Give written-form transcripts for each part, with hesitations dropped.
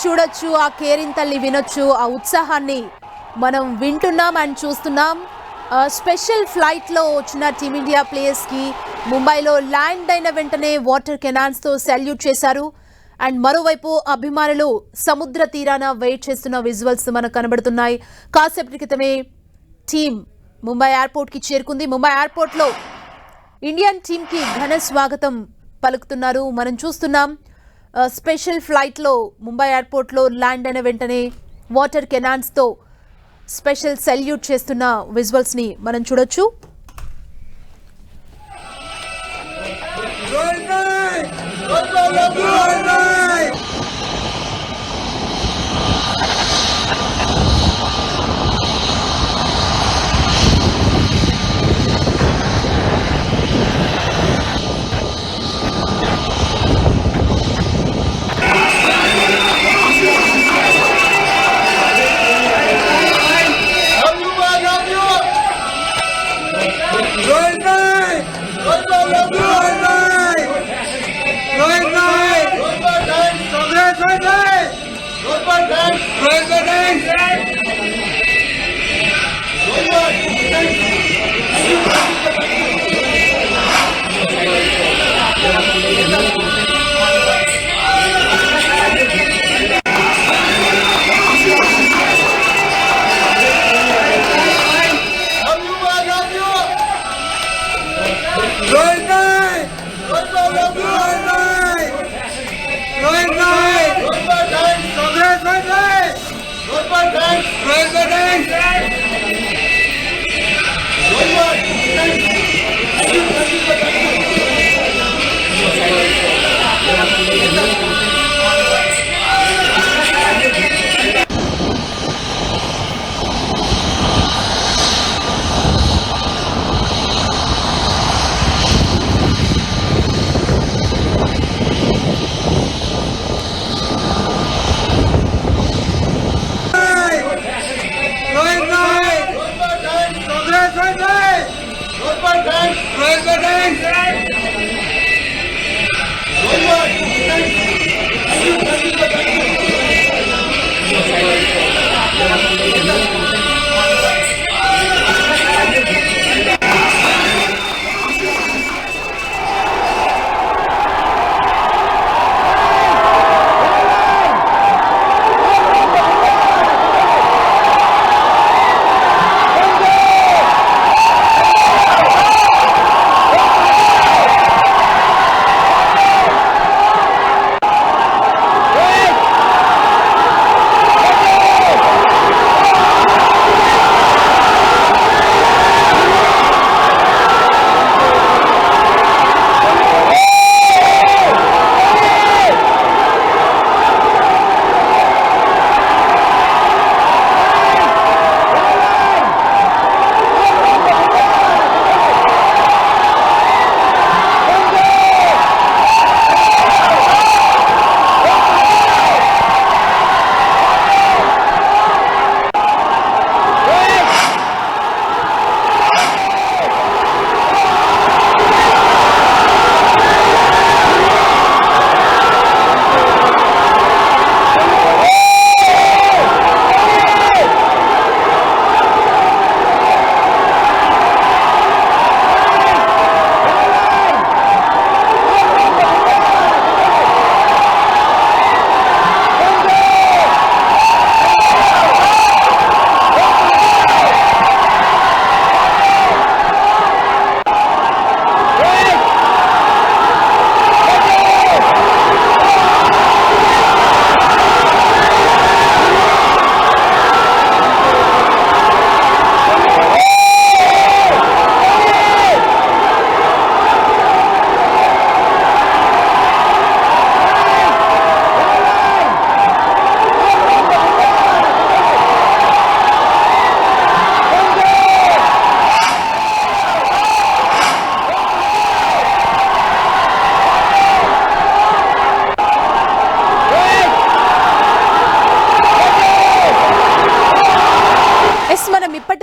చూడొచ్చు, ఆ కేరింతల్ని వినొచ్చు, ఆ ఉత్సాహాన్ని మనం వింటున్నాం అండ్ చూస్తున్నాం. స్పెషల్ ఫ్లైట్లో వచ్చిన టీమిండియా ప్లేయర్స్కి ముంబైలో ల్యాండ్ అయిన వెంటనే వాటర్ కెనాన్స్తో సెల్యూట్ చేశారు. అండ్ మరోవైపు అభిమానులు సముద్ర తీరాన వెయిట్ చేస్తున్న విజువల్స్ మనకు కనబడుతున్నాయి. కాసేపటి క్రితమే టీం ముంబై ఎయిర్పోర్ట్కి చేరుకుంది. ముంబై ఎయిర్పోర్ట్లో ఇండియన్ టీంకి ఘన స్వాగతం పలుకుతున్నారు. మనం చూస్తున్నాం స్పెషల్ ఫ్లైట్లో ముంబై ఎయిర్పోర్ట్లో ల్యాండ్ అయిన వెంటనే వాటర్ కెనాన్స్తో స్పెషల్ సెల్యూట్ చేస్తున్న విజువల్స్ని మనం చూడొచ్చు.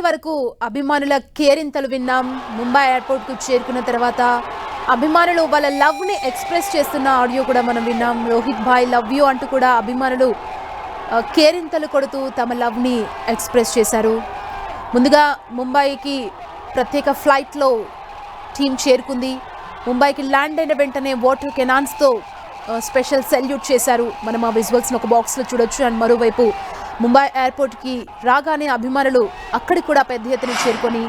వరకు అభిమానుల కేరింతలు విన్నాం. ముంబై ఎయిర్పోర్ట్ కు చేరుకున్న తర్వాత అభిమానులు వాళ్ళ లవ్ ని ఎక్స్ప్రెస్ చేస్తున్న ఆడియో కూడా మనం విన్నాం. రోహిత్ భాయ్ లవ్ యూ అంటూ కూడా అభిమానులు కేరింతలు కొడుతూ తమ లవ్ని ఎక్స్ప్రెస్ చేశారు. ముందుగా ముంబైకి ప్రత్యేక ఫ్లైట్లో టీం చేరుకుంది. ముంబైకి ల్యాండ్ అయిన వెంటనే వాటర్ కెనాన్స్తో స్పెషల్ సెల్యూట్ చేశారు. మనం ఆ విజువల్స్ని ఒక బాక్స్లో చూడొచ్చు. అండ్ మరోవైపు ముంబై ఎయిర్పోర్ట్కి రాగానే అభిమానులు అక్కడికి కూడా పెద్ద ఎత్తున చేరుకొని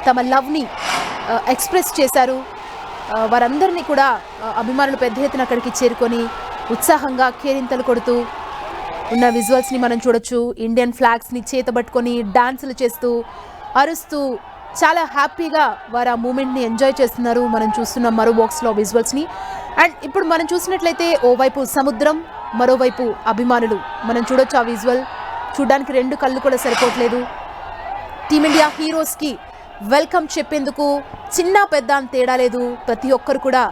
తమ లవ్ని ఎక్స్ప్రెస్ చేశారు. వారందరినీ కూడా అభిమానులు పెద్ద ఎత్తున అక్కడికి చేరుకొని ఉత్సాహంగా కేరింతలు కొడుతూ ఉన్న విజువల్స్ని మనం చూడొచ్చు. ఇండియన్ ఫ్లాగ్స్ని చేతబట్టుకొని డాన్సులు చేస్తూ అరుస్తూ చాలా హ్యాపీగా వారు ఆ మూమెంట్ని ఎంజాయ్ చేస్తున్నారు. మనం చూస్తున్నాం మరో బాక్స్లో విజువల్స్ని. అండ్ ఇప్పుడు మనం చూసినట్లయితే ఓవైపు సముద్రం, మరోవైపు అభిమానులు. మనం చూడొచ్చు ఆ విజువల్. చూడడానికి రెండు కళ్ళు కూడా సరిపోవట్లేదు. టీమిండియా హీరోస్కి వెల్కమ్ చెప్పేందుకు చిన్న పెద్ద అని తేడా లేదు. ప్రతి ఒక్కరు కూడా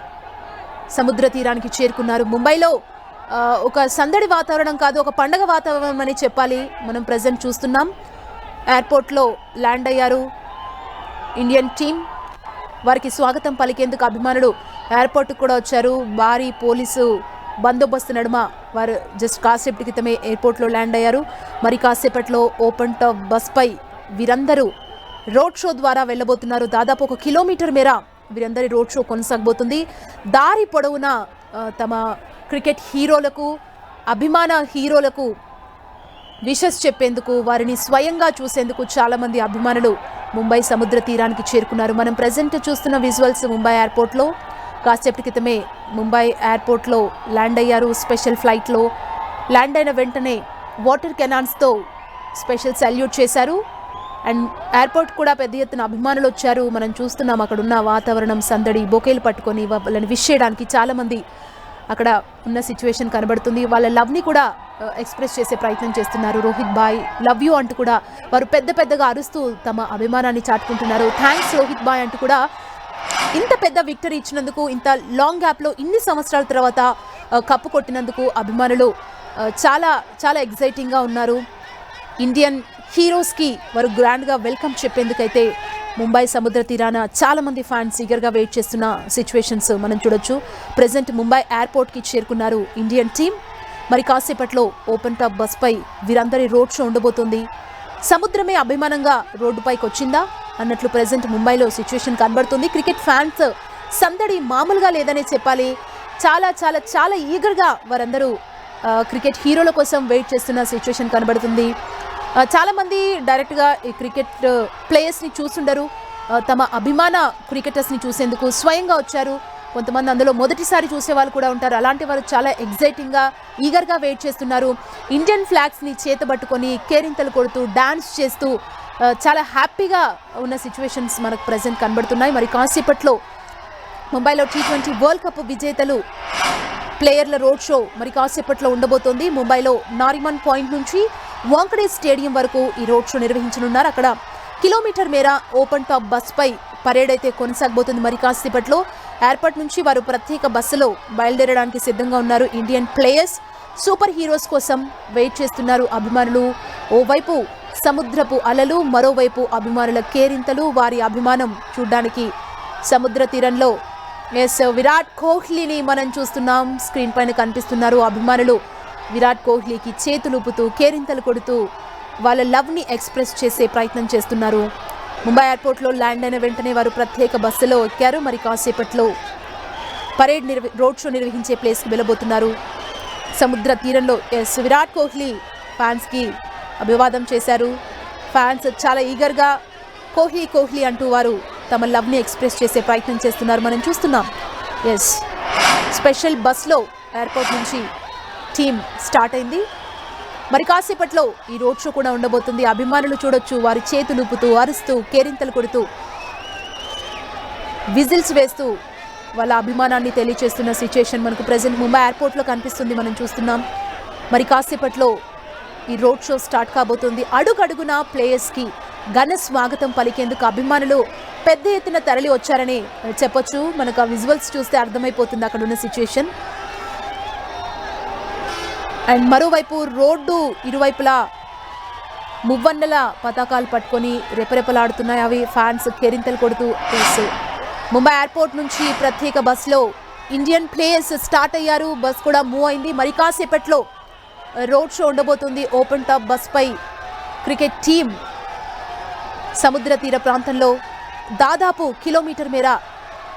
సముద్ర తీరానికి చేరుకున్నారు. ముంబైలో ఒక సందడి వాతావరణం కాదు, ఒక పండగ వాతావరణం అని చెప్పాలి. మనం ప్రజెంట్ చూస్తున్నాం. ఎయిర్పోర్ట్లో ల్యాండ్ అయ్యారు ఇండియన్ టీం. వారికి స్వాగతం పలికేందుకు అభిమానులు ఎయిర్పోర్ట్కి కూడా వచ్చారు. భారీ పోలీసు బందోబస్తు నడుమ వారు జస్ట్ కాసేపటి క్రితమే ఎయిర్పోర్ట్లో ల్యాండ్ అయ్యారు. మరి కాసేపట్లో ఓపెన్ టాప్ బస్పై వీరందరూ రోడ్ షో ద్వారా వెళ్ళబోతున్నారు. దాదాపు 1 కిలోమీటర్ మేర వీరందరి రోడ్ షో కొనసాగబోతుంది. దారి పొడవునా తమ క్రికెట్ హీరోలకు, అభిమాన హీరోలకు విషెస్ చెప్పేందుకు, వారిని స్వయంగా చూసేందుకు చాలామంది అభిమానులు ముంబై సముద్ర తీరానికి చేరుకున్నారు. మనం ప్రజెంట్ చూస్తున్న విజువల్స్ ముంబై ఎయిర్పోర్ట్లో. కాసేపటి క్రితమే ముంబై ఎయిర్పోర్ట్లో ల్యాండ్ అయ్యారు. స్పెషల్ ఫ్లైట్లో ల్యాండ్ అయిన వెంటనే వాటర్ కెనాన్స్తో స్పెషల్ సెల్యూట్ చేశారు. అండ్ ఎయిర్పోర్ట్ కూడా పెద్ద ఎత్తున అభిమానులు వచ్చారు. మనం చూస్తున్నాం అక్కడున్న వాతావరణం సందడి. బొకేలు పట్టుకొని వాళ్ళని విష్ చేయడానికి చాలామంది అక్కడ ఉన్న సిచ్యువేషన్ కనబడుతుంది. వాళ్ళ లవ్ని కూడా ఎక్స్ప్రెస్ చేసే ప్రయత్నం చేస్తున్నారు. రోహిత్ బాయ్ లవ్ యూ అంటూ కూడా వారు పెద్దగా అరుస్తూ తమ అభిమానాన్ని చాటుకుంటున్నారు. థ్యాంక్స్ రోహిత్ బాయ్ అంటూ కూడా ఇంత పెద్ద విక్టరీ ఇచ్చినందుకు, ఇంత లాంగ్ గ్యాప్లో ఇన్ని సంవత్సరాల తర్వాత కప్పు కొట్టినందుకు అభిమానులు చాలా చాలా ఎగ్జైటింగ్గా ఉన్నారు. ఇండియన్ హీరోస్కి వారు గ్రాండ్గా వెల్కమ్ చెప్పేందుకైతే ముంబై సముద్ర తీరాన చాలామంది ఫ్యాన్స్ ఈగర్గా వెయిట్ చేస్తున్న సిచ్యువేషన్స్ మనం చూడొచ్చు. ప్రజెంట్ ముంబై ఎయిర్పోర్ట్కి చేరుకున్నారు ఇండియన్ టీం. మరి కాసేపట్లో ఓపెన్ టాప్ బస్పై వీరందరి రోడ్ షో ఉండబోతుంది. సముద్రమే అభిమానంగా రోడ్డుపైకి వచ్చిందా అన్నట్లు ప్రజెంట్ ముంబైలో సిచ్యువేషన్ కనబడుతుంది. క్రికెట్ ఫ్యాన్స్ సందడి మామూలుగా లేదనే చెప్పాలి. చాలా చాలా చాలా ఈగర్గా వారందరూ క్రికెట్ హీరోల కోసం వెయిట్ చేస్తున్న సిచ్యువేషన్ కనబడుతుంది. చాలామంది డైరెక్ట్గా ఈ క్రికెట్ ప్లేయర్స్ని చూసుండరు. తమ అభిమాన క్రికెటర్స్ని చూసేందుకు స్వయంగా వచ్చారు. కొంతమంది అందులో మొదటిసారి చూసే వాళ్ళు కూడా ఉంటారు. అలాంటి వారు చాలా ఎగ్జైటింగ్గా ఈగర్గా వెయిట్ చేస్తున్నారు. ఇండియన్ ఫ్లాగ్స్ని చేతబట్టుకొని కేరింతలు కొడుతూ డాన్స్ చేస్తూ చాలా హ్యాపీగా ఉన్న సిచ్యువేషన్స్ మనకు ప్రజెంట్ కనబడుతున్నాయి. మరి కాసేపట్లో ముంబైలో T20 వరల్డ్ కప్ విజేతలు ప్లేయర్ల రోడ్ షో మరి కాసేపట్లో ఉండబోతోంది. ముంబైలో నారిమన్ పాయింట్ నుంచి వాంకడే స్టేడియం వరకు ఈ రోడ్ షో నిర్వహించనున్నారు. అక్కడ కిలోమీటర్ మేర ఓపెన్ టాప్ బస్పై పరేడ్ అయితే కొనసాగబోతుంది. మరి కాసేపట్లో ఎయిర్పోర్ట్ నుంచి వారు ప్రత్యేక బస్సులో బయలుదేరడానికి సిద్ధంగా ఉన్నారు. ఇండియన్ ప్లేయర్స్, సూపర్ హీరోస్ కోసం వెయిట్ చేస్తున్నారు అభిమానులు. ఓవైపు సముద్రపు అలలు, మరోవైపు అభిమానుల కేరింతలు, వారి అభిమానం చూడ్డానికి సముద్ర తీరంలో విరాట్ కోహ్లీని మనం చూస్తున్నాం. స్క్రీన్ పైన కనిపిస్తున్నారు అభిమానులు. విరాట్ కోహ్లీకి చేతులుపుతూ కేరింతలు కొడుతూ వాళ్ళ లవ్ని ఎక్స్ప్రెస్ చేసే ప్రయత్నం చేస్తున్నారు. ముంబై ఎయిర్పోర్ట్లో ల్యాండ్ అయిన వెంటనే వారు ప్రత్యేక బస్సులో ఎక్కారు. మరి కాసేపట్లో పరేడ్ రోడ్ షో నిర్వహించే ప్లేస్కి వెళ్ళబోతున్నారు. సముద్ర తీరంలో విరాట్ కోహ్లీ ఫ్యాన్స్కి అభివాదం చేశారు. ఫ్యాన్స్ చాలా ఈగర్గా కోహ్లీ కోహ్లీ అంటూ వారు తమ లవ్ని ఎక్స్ప్రెస్ చేసే ప్రయత్నం చేస్తున్నారు. మనం చూస్తున్నాం. స్పెషల్ బస్లో ఎయిర్పోర్ట్ నుంచి టీం స్టార్ట్ అయింది. మరి కాసేపట్లో ఈ రోడ్ షో కూడా ఉండబోతుంది. అభిమానులు చూడొచ్చు, వారి చేతులు ఊపుతూ అరుస్తూ కేరింతలు కొడుతూ విజిల్స్ వేస్తూ వాళ్ళ అభిమానాన్ని తెలియజేస్తున్న సిచ్యుయేషన్ మనకు ప్రజెంట్ ముంబై ఎయిర్పోర్ట్లో కనిపిస్తుంది. మనం చూస్తున్నాం. మరి కాసేపట్లో ఈ రోడ్ షో స్టార్ట్ కాబోతుంది. అడుగడుగున ప్లేయర్స్కి ఘన స్వాగతం పలికేందుకు అభిమానులు పెద్ద ఎత్తున తరలి వచ్చారని చెప్పొచ్చు. మనకు ఆ విజువల్స్ చూస్తే అర్థమైపోతుంది అక్కడ ఉన్న సిచ్యుయేషన్. అండ్ మరోవైపు రోడ్డు ఇరువైపులా మువ్వన్నెల పతాకాలు పట్టుకొని రెపరెపలాడుతున్నాయి. అవి ఫ్యాన్స్ కేరింతలు కొడుతూ ముంబై ఎయిర్పోర్ట్ నుంచి ప్రత్యేక బస్సులో ఇండియన్ ప్లేయర్స్ స్టార్ట్ అయ్యారు. బస్ కూడా మూవ్ అయింది. మరి కాసేపట్లో రోడ్ షో ఉండబోతుంది. ఓపెన్ టాప్ బస్ పై క్రికెట్ టీం సముద్ర తీర ప్రాంతంలో దాదాపు కిలోమీటర్ మేర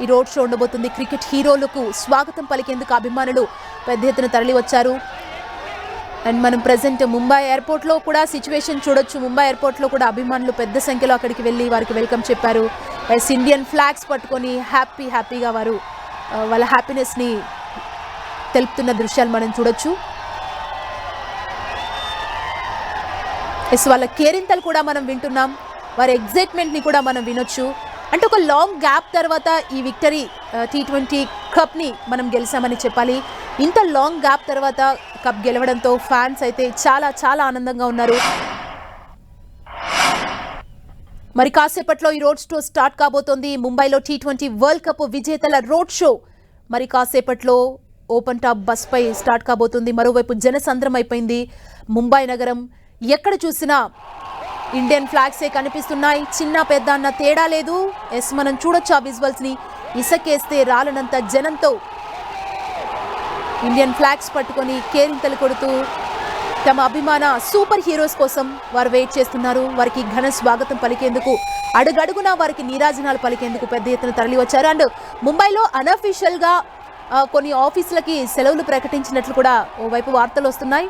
ఈ రోడ్ షో ఉండబోతుంది. క్రికెట్ హీరోలకు స్వాగతం పలికేందుకు అభిమానులు పెద్ద ఎత్తున తరలి వచ్చారు. అండ్ మనం ప్రజెంట్ ముంబై ఎయిర్పోర్ట్లో కూడా సిచ్యువేషన్ చూడొచ్చు. ముంబై ఎయిర్పోర్ట్లో కూడా అభిమానులు పెద్ద సంఖ్యలో అక్కడికి వెళ్ళి వారికి వెల్కమ్ చెప్పారు. ఇండియన్ ఫ్లాగ్స్ పట్టుకొని హ్యాపీగా వారు వాళ్ళ హ్యాపీనెస్ని తెలుపుతున్న దృశ్యాలు మనం చూడొచ్చు. వాళ్ళ కేరింతలు కూడా మనం వింటున్నాం. వారి ఎగ్జైట్మెంట్ని కూడా మనం వినొచ్చు. అంటే ఒక లాంగ్ గ్యాప్ తర్వాత ఈ విక్టరీ T20 కప్ని మనం గెలిచామని చెప్పాలి. ఇంత లాంగ్ గ్యాప్ తర్వాత కప్ గెలవడంతో ఫ్యాన్స్ అయితే చాలా ఆనందంగా ఉన్నారు. మరి కాసేపట్లో ఈ రోడ్ షో స్టార్ట్ కాబోతోంది. ముంబైలో T20 వరల్డ్ కప్ విజేతల రోడ్ షో మరి కాసేపట్లో ఓపెన్ టాప్ బస్ పై స్టార్ట్ కాబోతుంది. మరోవైపు జనసంద్రం అయిపోయింది ముంబై నగరం. ఎక్కడ చూసినా ఇండియన్ ఫ్లాగ్సే కనిపిస్తున్నాయి. చిన్న పెద్ద అన్న తేడా లేదు. మనం చూడొచ్చు ఆ విజువల్స్ని. ఇసకేస్తే రాలనంత జనంతో ఇండియన్ ఫ్లాగ్స్ పట్టుకొని కేరింతలు కొడుతూ తమ అభిమాన సూపర్ హీరోస్ కోసం వారు వెయిట్ చేస్తున్నారు. వారికి ఘన స్వాగతం పలికేందుకు అడుగడుగునా వారికి నీరాజనాలు పలికేందుకు పెద్ద ఎత్తున తరలి వచ్చారు. అండ్ ముంబైలో అనఫీషియల్గా కొన్ని ఆఫీసులకి సెలవులు ప్రకటించినట్లు కూడా ఓవైపు వార్తలు వస్తున్నాయి.